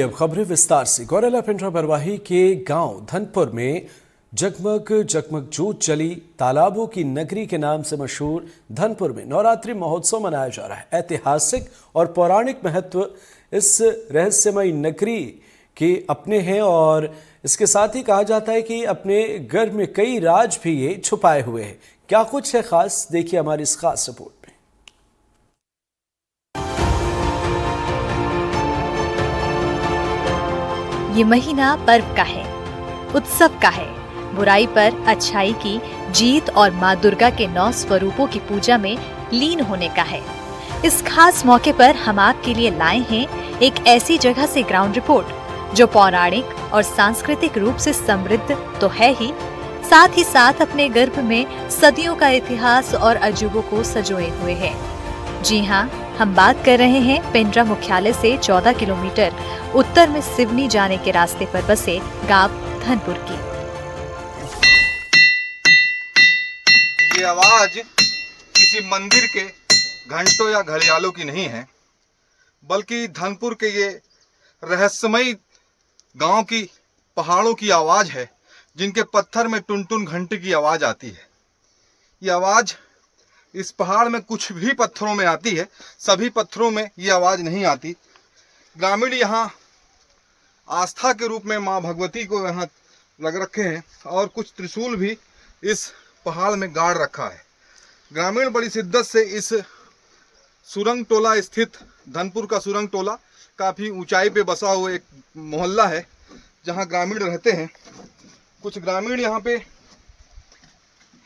अब खबरें विस्तार से। गौरेला पिंडरा बरवाही के गांव धनपुर में जगमग जगमग जोत जली। तालाबों की नगरी के नाम से मशहूर धनपुर में नवरात्रि महोत्सव मनाया जा रहा है। ऐतिहासिक और पौराणिक महत्व इस रहस्यमयी नगरी के अपने हैं और इसके साथ ही कहा जाता है कि अपने गर्भ में कई राज भी ये छुपाए हुए हैं। क्या कुछ है खास, देखिए हमारी इस खास रिपोर्ट में। ये महीना पर्व का है, उत्सव का है, बुराई पर अच्छाई की जीत और माँ दुर्गा के 9 स्वरूपों की पूजा में लीन होने का है। इस खास मौके पर हम आपके लिए लाए हैं एक ऐसी जगह से ग्राउंड रिपोर्ट जो पौराणिक और सांस्कृतिक रूप से समृद्ध तो है ही, साथ ही साथ अपने गर्भ में सदियों का इतिहास और अजूबों को संजोए हुए है। जी हाँ, हम बात कर रहे हैं पिंडरा मुख्यालय से 14 किलोमीटर उत्तर में सिवनी जाने के रास्ते पर बसे गांव धनपुर की। ये आवाज किसी मंदिर के घंटों या घड़ियालों की नहीं है, बल्कि धनपुर के ये रहस्यमयी गांव की पहाड़ों की आवाज है, जिनके पत्थर में टुन टुन घंटे की आवाज आती है। ये आवाज इस पहाड़ में कुछ भी पत्थरों में आती है, सभी पत्थरों में ये आवाज नहीं आती। ग्रामीण यहाँ आस्था के रूप में माँ भगवती को यहाँ लग रखे हैं और कुछ त्रिशूल भी इस पहाड़ में गाड़ रखा है। ग्रामीण बड़ी शिद्दत से इस सुरंग टोला स्थित धनपुर का सुरंग टोला काफ़ी ऊंचाई पे बसा हुआ एक मोहल्ला है, जहाँ ग्रामीण रहते हैं। कुछ ग्रामीण यहाँ पे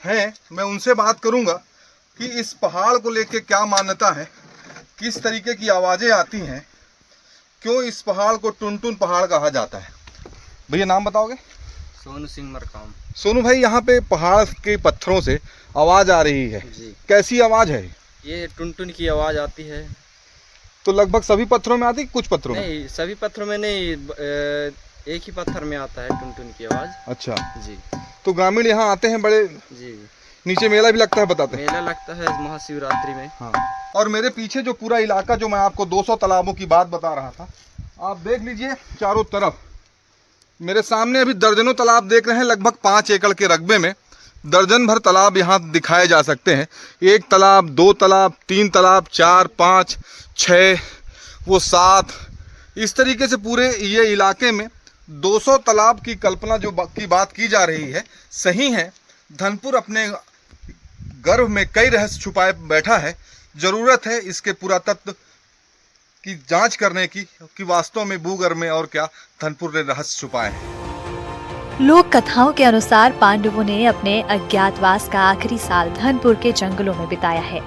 हैं, मैं उनसे बात करूँगा कि इस पहाड़ को लेके क्या मान्यता है, किस तरीके की आवाज़ें आती हैं, क्यों इस पहाड़ को टुनटुन पहाड़ कहा जाता है। भैया नाम बताओगे? सोनू सिंह मरकाम। सोनू भाई, यहाँ पे पहाड़ के पत्थरों से आवाज़ आ रही है जी। कैसी आवाज़ है? ये टुनटुन की आवाज़ आती है। तो लगभग सभी पत्थरों में आती, कुछ पत्थरों में? नहीं, सभी पत्थरों में नहीं, एक ही पत्थर में आता है टुनटुन की आवाज़। अच्छा जी। तो ग्रामीण यहाँ आते हैं, बड़े जी। नीचे मेला भी लगता है, बताते हैं। मेला लगता है महाशिवरात्रि में। हाँ। और मेरे पीछे जो पूरा इलाका, जो मैं आपको 200 तालाबों की बात बता रहा था, आप देख लीजिए चारों तरफ। मेरे सामने अभी दर्जनों तालाब देख रहे हैं। लगभग 5 एकड़ के रकबे में दर्जन भर तालाब यहाँ दिखाए जा सकते हैं। 1 तालाब, 2 तालाब, 3 तालाब, 4, 5, 6, वो 7, इस तरीके से पूरे ये इलाके में 200 तालाब की कल्पना जो की बात की जा रही है सही है। धनपुर अपने गर्भ में कई रहस्य छुपाए बैठा है। ज़रूरत है इसके पुरातत्व की जांच करने की कि वास्तव में भूगर्भ में और क्या धनपुर ने रहस्य छुपाए हैं। लोक कथाओं के अनुसार पांडवों ने अपने अज्ञातवास का आखिरी साल धनपुर के जंगलों में बिताया है।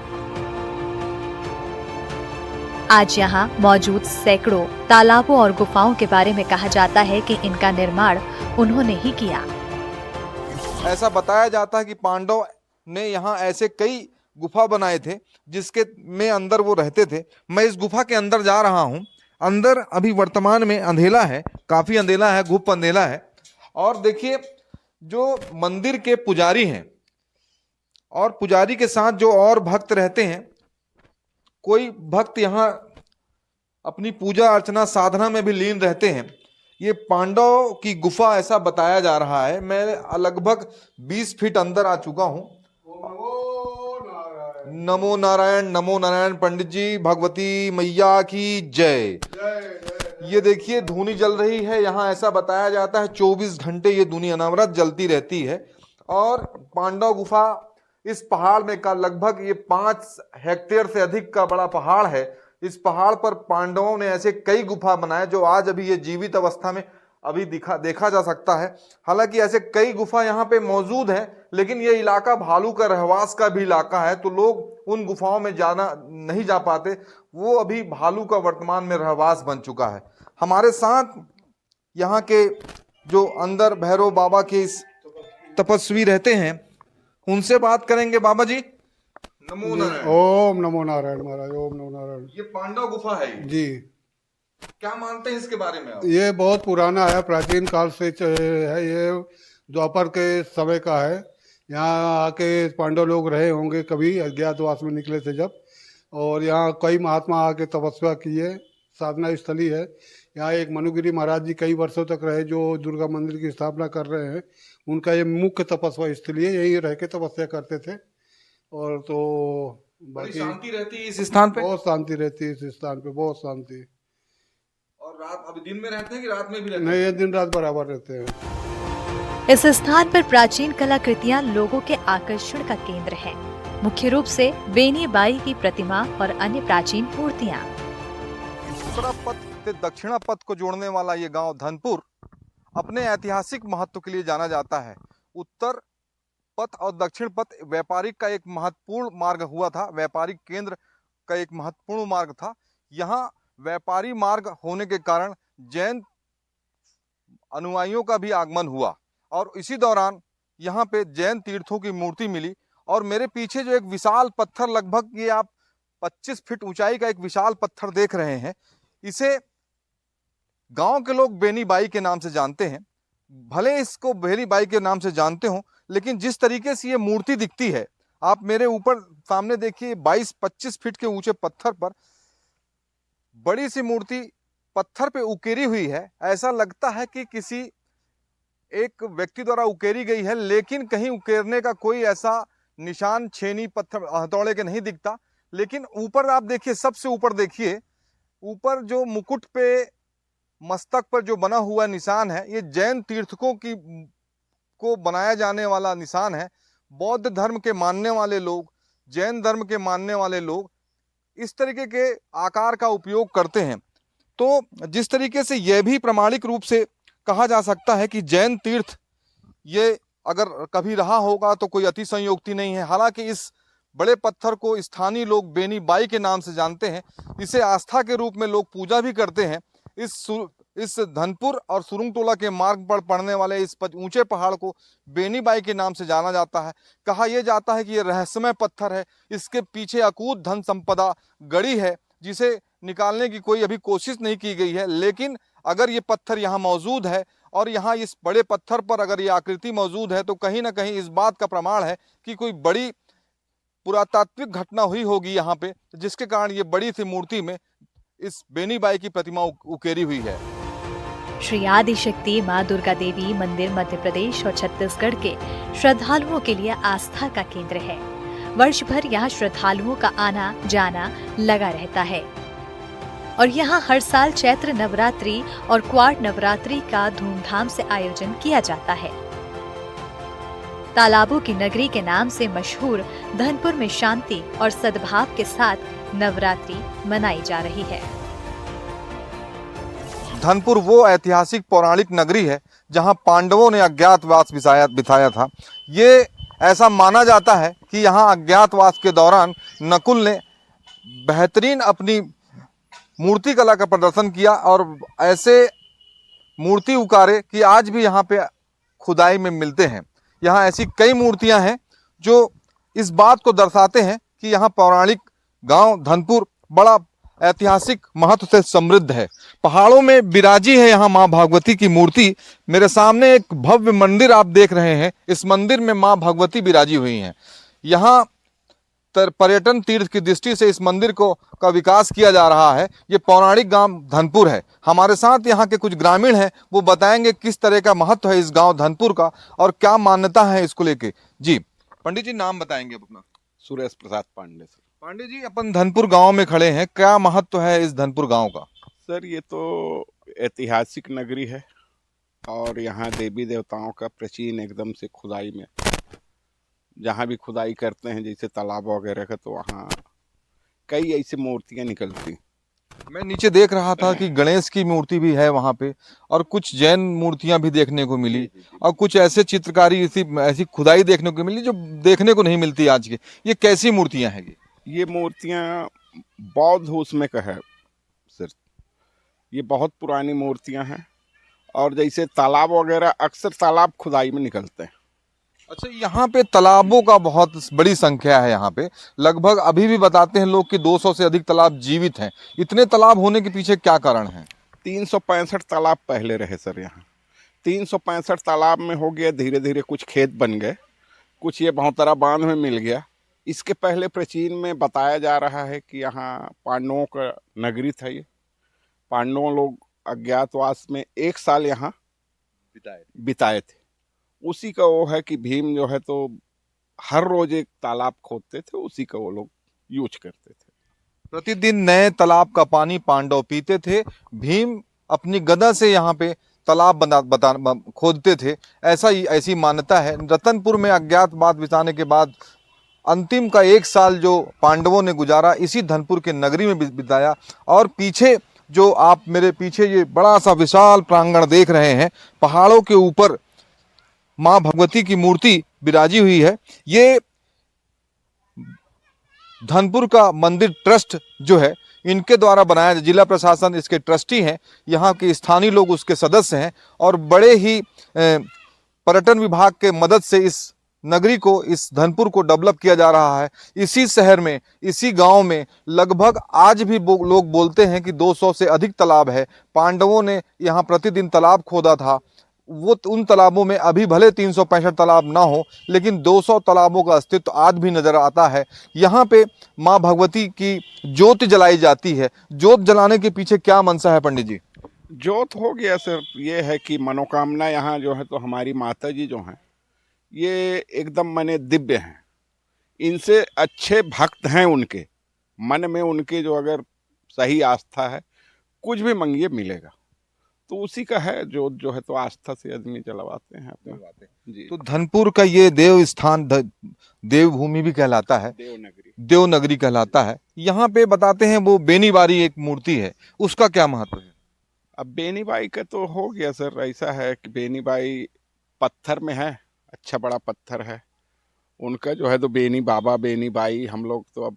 आज यहाँ मौजूद सैकड़ों तालाबों और गुफाओं के बारे में कहा जाता है कि इनका निर्माण उन्होंने ही किया। ऐसा बताया जाता है कि पांडव ने यहाँ ऐसे कई गुफा बनाए थे जिसके में अंदर वो रहते थे। मैं इस गुफा के अंदर जा रहा हूँ। अंदर अभी वर्तमान में अंधेला है, काफ़ी अंधेला है, गुप्त अंधेला है। और देखिए, जो मंदिर के पुजारी हैं और पुजारी के साथ जो और भक्त रहते हैं, कोई भक्त यहाँ अपनी पूजा अर्चना साधना में भी लीन रहते हैं। ये पांडव की गुफा ऐसा बताया जा रहा है। मैं लगभग 20 फीट अंदर आ चुका हूँ। नमो नारायण, नमो नारायण। पंडित जी, भगवती मैया की जय। ये देखिए धूनी जल रही है यहाँ। ऐसा बताया जाता है 24 घंटे ये धूनी अनवरत जलती रहती है। और पांडव गुफा इस पहाड़ में का लगभग ये 5 हेक्टेयर से अधिक का बड़ा पहाड़ है। इस पहाड़ पर पांडवों ने ऐसे कई गुफा बनाए जो आज अभी ये जीवित अवस्था में अभी देखा जा सकता है। हालांकि ऐसे कई गुफा यहाँ पे मौजूद हैं, लेकिन ये इलाका भालू का रहवास का भी इलाका है, तो लोग उन गुफाओं में जाना नहीं जा पाते। वो अभी भालू का वर्तमान में रहवास बन चुका है। हमारे साथ यहाँ के जो अंदर भैरव बाबा के इस तपस्वी रहते हैं, उनसे बात करेंगे। बाबा जी, नमो नारायण। ओम नमो नारायण महाराज, ओम नमो नारायण। ये पांडव गुफा है जी। क्या मानते हैं इसके बारे में आप? ये बहुत पुराना है, प्राचीन काल से है। ये द्वापर के समय का है। यहाँ आके पांडव लोग रहे होंगे कभी, अज्ञातवास में निकले थे जब। और यहाँ कई महात्मा आके तपस्या किए, साधना स्थली है। यहाँ एक मनुगिरी महाराज जी कई वर्षों तक रहे, जो दुर्गा मंदिर की स्थापना कर रहे हैं। उनका ये मुख्य तपस्या स्थल है, यहीं रह के तपस्या करते थे। और तो बड़ी बाकी शांति रहती है इस स्थान पे। बहुत शांति रहती है इस स्थान पे, बहुत शांति। और रात, अभी दिन में रहते हैं कि रात में भी रहते नहीं, हैं? ये दिन रात बराबर रहते हैं। इस स्थान पर प्राचीन कलाकृतियां लोगों के आकर्षण का केंद्र है। मुख्य रूप से बेनी बाई की प्रतिमा और अन्य प्राचीन मूर्तियां। उत्तरा पथ से दक्षिणा पथ को जोड़ने वाला ये गांव धनपुर अपने ऐतिहासिक महत्व के लिए जाना जाता है। उत्तर पथ और दक्षिण पथ व्यापारिक का एक महत्वपूर्ण मार्ग हुआ था, व्यापारिक केंद्र का एक महत्वपूर्ण मार्ग था। यहाँ व्यापारी मार्ग होने के कारण जैन अनुयायियों का भी आगमन हुआ और इसी दौरान यहाँ पे जैन तीर्थों की मूर्ति मिली। और मेरे पीछे जो एक विशाल पत्थर, लगभग ये आप 25 फीट ऊंचाई का एक विशाल पत्थर देख रहे हैं, इसे गांव के लोग बेनी बाई के नाम से जानते हैं। भले इसको बेनी बाई के नाम से जानते हो, लेकिन जिस तरीके से ये मूर्ति दिखती है, आप मेरे ऊपर सामने देखिए, 22-25 फीट के ऊंचे पत्थर पर बड़ी सी मूर्ति पत्थर पे उकेरी हुई है। ऐसा लगता है कि किसी एक व्यक्ति द्वारा उकेरी गई है, लेकिन कहीं उकेरने का कोई ऐसा निशान छेनी पत्थर हथौड़े के नहीं दिखता। लेकिन ऊपर आप देखिए, सबसे ऊपर देखिए, ऊपर जो मुकुट पे, मस्तक पर जो बना हुआ निशान है, ये जैन तीर्थकों को बनाया जाने वाला निशान है। बौद्ध धर्म के मानने वाले लोग, जैन धर्म के मानने वाले लोग इस तरीके के आकार का उपयोग करते हैं। तो जिस तरीके से यह भी प्रमाणिक रूप से कहा जा सकता है कि जैन तीर्थ ये अगर कभी रहा होगा तो कोई अति संयोक्ति नहीं है। हालांकि इस बड़े पत्थर को स्थानीय लोग बेनी बाई के नाम से जानते हैं। इसे आस्था के रूप में लोग पूजा भी करते हैं। इस धनपुर और सुरुंगटोला के मार्ग पर पड़ने वाले इस ऊंचे पहाड़ को बेनी बाई के नाम से जाना जाता है। कहा यह जाता है कि यह रहस्यमय पत्थर है, इसके पीछे अकूत धन संपदा गड़ी है, जिसे निकालने की कोई अभी कोशिश नहीं की गई है। लेकिन अगर ये पत्थर यहाँ मौजूद है और यहाँ इस बड़े पत्थर पर अगर ये आकृति मौजूद है, तो कहीं ना कहीं इस बात का प्रमाण है कि कोई बड़ी पुरातात्विक घटना हुई होगी यहाँ पे, जिसके कारण ये बड़ी सी मूर्ति में इस बेनी बाई की प्रतिमा उकेरी हुई है। श्री आदिशक्ति माँ दुर्गा देवी मंदिर मध्य प्रदेश और छत्तीसगढ़ के श्रद्धालुओं के लिए आस्था का केंद्र है। वर्ष भर यहाँ श्रद्धालुओं का आना जाना लगा रहता है और यहाँ हर साल चैत्र नवरात्रि और क्वार्ट नवरात्रि का धूमधाम से आयोजन किया जाता है। तालाबों की नगरी के नाम से मशहूर धनपुर में शांति और सद्भाव के साथ नवरात्रि मनाई जा रही है। धनपुर वो ऐतिहासिक पौराणिक नगरी है जहां पांडवों ने अज्ञातवास बिताया था। ये ऐसा माना जाता है कि यहाँ अज्ञातवास के दौरान नकुल ने बेहतरीन अपनी मूर्ति कला का प्रदर्शन किया और ऐसे मूर्ति उकारे कि आज भी यहाँ पे खुदाई में मिलते हैं। यहाँ ऐसी कई मूर्तियाँ हैं जो इस बात को दर्शाते हैं कि यहाँ पौराणिक गांव धनपुर बड़ा ऐतिहासिक महत्व से समृद्ध है। पहाड़ों में विराजी है यहाँ माँ भगवती की मूर्ति। मेरे सामने एक भव्य मंदिर आप देख रहे हैं। इस मंदिर में माँ भगवती विराजी हुई हैं। यहाँ पर्यटन तीर्थ की दृष्टि से इस मंदिर का विकास किया जा रहा है। ये पौराणिक गांव धनपुर है। हमारे साथ यहाँ के कुछ ग्रामीण हैं, वो बताएंगे किस तरह का महत्व है इस गांव धनपुर का और क्या मान्यता है इसको लेके। जी पंडित जी, नाम बताएंगे अपना? सुरेश प्रसाद पांडे। सर पांडे जी, अपन धनपुर गांव में खड़े हैं, क्या महत्व है इस धनपुर गांव का? सर ये तो ऐतिहासिक नगरी है और यहाँ देवी देवताओं का प्राचीन एकदम से खुदाई में, जहाँ भी खुदाई करते हैं जैसे तालाब वगैरह का, तो वहाँ कई ऐसी मूर्तियाँ निकलती। मैं नीचे देख रहा था कि गणेश की मूर्ति भी है वहाँ पे और कुछ जैन मूर्तियाँ भी देखने को मिली और कुछ ऐसे चित्रकारी ऐसी खुदाई देखने को मिली जो देखने को नहीं मिलती आज के। ये कैसी मूर्तियाँ हैं? ये मूर्तियाँ बौद्ध उसमें का है सर। ये बहुत पुरानी मूर्तियाँ हैं और जैसे तालाब वगैरह, अक्सर तालाब खुदाई में निकलते हैं। अच्छा, यहाँ पे तालाबों का बहुत बड़ी संख्या है। यहाँ पे लगभग अभी भी बताते हैं लोग कि 200 से अधिक तालाब जीवित हैं। इतने तालाब होने के पीछे क्या कारण है? 365 तालाब पहले रहे सर यहाँ। 365 तालाब में हो गया, धीरे धीरे कुछ खेत बन गए, कुछ ये बहुतरा बांध में मिल गया। इसके पहले प्राचीन में बताया जा रहा है कि यहाँ पांडवों का नगरी था। ये पांडवों लोग अज्ञातवास में 1 साल यहाँ बिताए थे। उसी का वो है कि भीम जो है तो हर रोज एक तालाब खोदते थे, उसी का वो लोग यूज करते थे। प्रतिदिन नए तालाब का पानी पांडव पीते थे। भीम अपनी गदा से यहाँ पे तालाब खोदते थे, ऐसी मान्यता है। रतनपुर में अज्ञातवास बिताने के बाद अंतिम का 1 साल जो पांडवों ने गुजारा इसी धनपुर के नगरी में बिताया। और पीछे जो आप मेरे पीछे ये बड़ा सा विशाल प्रांगण देख रहे हैं, पहाड़ों के ऊपर माँ भगवती की मूर्ति विराजी हुई है। ये धनपुर का मंदिर ट्रस्ट जो है इनके द्वारा बनाया, जिला प्रशासन इसके ट्रस्टी हैं, यहाँ के स्थानीय लोग उसके सदस्य हैं और बड़े ही पर्यटन विभाग के मदद से इस नगरी को, इस धनपुर को डेवलप किया जा रहा है। इसी शहर में, इसी गांव में लगभग आज भी लोग बोलते हैं कि 200 से अधिक तालाब है। पांडवों ने यहाँ प्रतिदिन तालाब खोदा था। वो उन तालाबों में अभी भले 365 तालाब ना हो, लेकिन 200 तालाबों का अस्तित्व आज भी नजर आता है। यहाँ पे माँ भगवती की ज्योत जलाई जाती है। ज्योत जलाने के पीछे क्या मंशा है पंडित जी? ज्योत हो गया सिर्फ ये है कि मनोकामना यहाँ जो है तो हमारी माता जी जो हैं ये एकदम माने दिव्य हैं। इनसे अच्छे भक्त हैं, उनके मन में उनके जो अगर सही आस्था है, कुछ भी मंगिए मिलेगा। तो उसी का है जो है तो आस्था से आदमी चलवाते हैं अपनी बातें जी। तो धनपुर का ये देव स्थान देवभूमि भी कहलाता है, देवनगरी कहलाता है। यहाँ पे बताते हैं वो बेनीबारी एक मूर्ति है, उसका क्या महत्व है? अब बेनीबाई का तो हो गया सर, ऐसा है कि बेनीबाई पत्थर में है, अच्छा बड़ा पत्थर है। उनका जो है तो बेनी बाबा बेनी बाई, हम लोग तो अब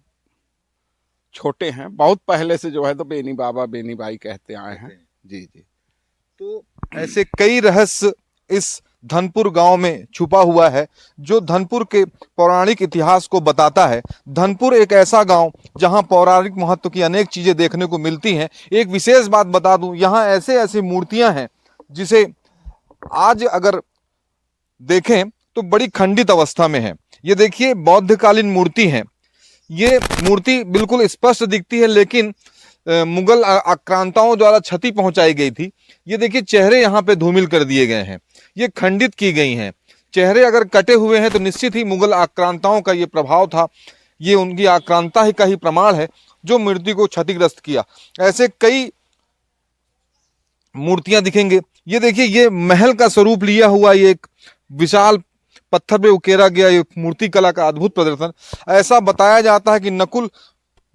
छोटे हैं, बहुत पहले से जो है तो बेनी बाबा बेनी बाई कहते आए हैं जी जी। तो ऐसे कई रहस्य इस धनपुर गांव में छुपा हुआ है जो धनपुर के पौराणिक इतिहास को बताता है। धनपुर एक ऐसा गांव जहां पौराणिक महत्व की अनेक चीजें देखने को मिलती हैं। एक विशेष बात बता दूं, यहां ऐसे ऐसी मूर्तियां हैं जिसे आज अगर देखें तो बड़ी खंडित अवस्था में है। ये देखिए बौद्धकालीन मूर्ति है। ये मूर्ति बिल्कुल स्पष्ट दिखती है, लेकिन मुगल आक्रांताओं द्वारा क्षति पहुंचाई गई थी। ये देखिए चेहरे यहाँ पे धूमिल कर दिए गए हैं, ये खंडित की गई हैं। चेहरे अगर कटे हुए हैं तो निश्चित ही मुगल आक्रांताओं का ये प्रभाव था, ये उनकी आक्रांता ही का ही प्रमाण है जो मूर्ति को क्षतिग्रस्त किया। ऐसे कई मूर्तियां दिखेंगे। ये देखिए ये महल का स्वरूप लिया हुआ ये एक विशाल पत्थर पे उकेरा गया ये मूर्ति कला का अद्भुत प्रदर्शन। ऐसा बताया जाता है कि नकुल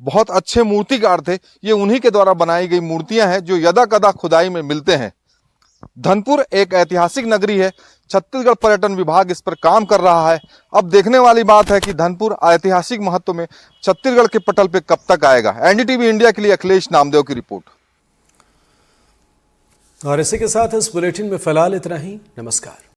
बहुत अच्छे मूर्तिकार थे। ये उन्हीं के द्वारा बनाई गई मूर्तियां हैं जो यदा कदा खुदाई में मिलते हैं। धनपुर एक ऐतिहासिक नगरी है। छत्तीसगढ़ पर्यटन विभाग इस पर काम कर रहा है। अब देखने वाली बात है कि धनपुर ऐतिहासिक महत्व में छत्तीसगढ़ के पटल पे कब तक आएगा। एनडीटीवी इंडिया के लिए अखिलेश नामदेव की रिपोर्ट। और इसी के साथ इस बुलेटिन में फिलहाल इतना ही। नमस्कार।